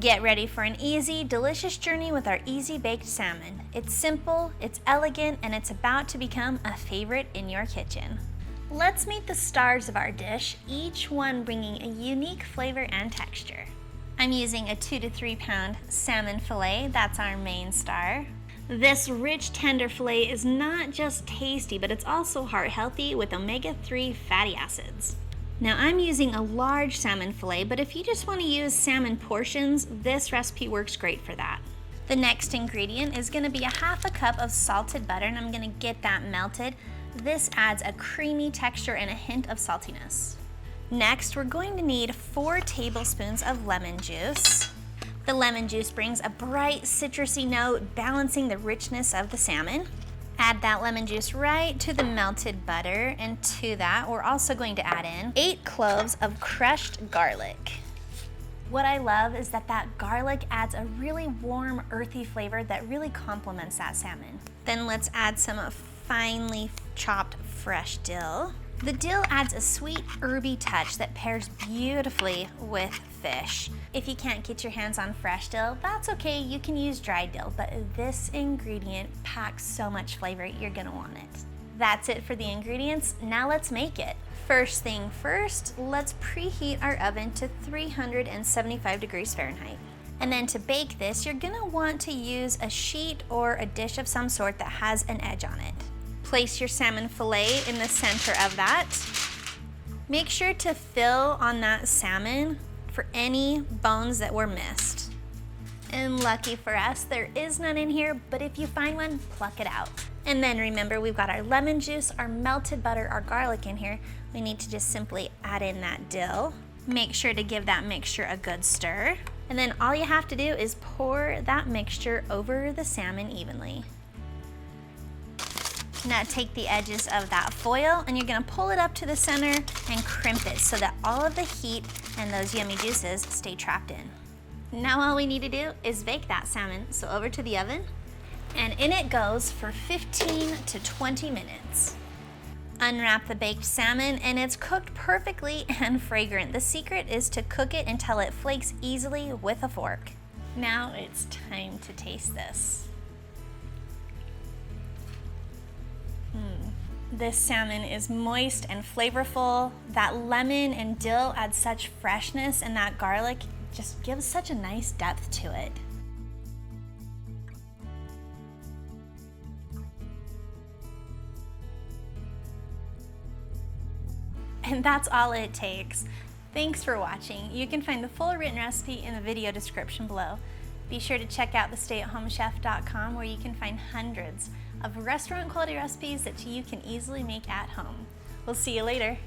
Get ready for an easy, delicious journey with our easy baked salmon. It's simple, it's elegant, and it's about to become a favorite in your kitchen. Let's meet the stars of our dish, each one bringing a unique flavor and texture. I'm using a 2 to 3 pound salmon fillet, that's our main star. This rich, tender fillet is not just tasty, but it's also heart healthy with omega-3 fatty acids. Now I'm using a large salmon fillet, but if you just want to use salmon portions, this recipe works great for that. The next ingredient is going to be a half a cup of salted butter, and I'm going to get that melted. This adds a creamy texture and a hint of saltiness. Next, we're going to need 4 tablespoons of lemon juice. The lemon juice brings a bright citrusy note, balancing the richness of the salmon. Add that lemon juice right to the melted butter, and to that we're also going to add in 8 cloves of crushed garlic. What I love is that garlic adds a really warm, earthy flavor that really complements that salmon. Then let's add some finely chopped fresh dill. The dill adds a sweet, herby touch that pairs beautifully with fish. If you can't get your hands on fresh dill, that's okay, you can use dried dill, but this ingredient packs so much flavor, you're gonna want it. That's it for the ingredients, now let's make it. First thing first, let's preheat our oven to 375 degrees Fahrenheit. And then to bake this, you're gonna want to use a sheet or a dish of some sort that has an edge on it. Place your salmon fillet in the center of that. Make sure to fill on that salmon for any bones that were missed. And lucky for us, there is none in here, but if you find one, pluck it out. And then remember, we've got our lemon juice, our melted butter, our garlic in here. We need to just simply add in that dill. Make sure to give that mixture a good stir. And then all you have to do is pour that mixture over the salmon evenly. Now take the edges of that foil and you're gonna pull it up to the center and crimp it so that all of the heat and those yummy juices stay trapped in. Now all we need to do is bake that salmon. So over to the oven, and in it goes for 15 to 20 minutes. Unwrap the baked salmon and it's cooked perfectly and fragrant. The secret is to cook it until it flakes easily with a fork. Now it's time to taste this. This salmon is moist and flavorful. That lemon and dill add such freshness, and that garlic just gives such a nice depth to it. And that's all it takes. Thanks for watching. You can find the full written recipe in the video description below. Be sure to check out thestayatHomeChef.com where you can find hundreds of restaurant quality recipes that you can easily make at home. We'll see you later.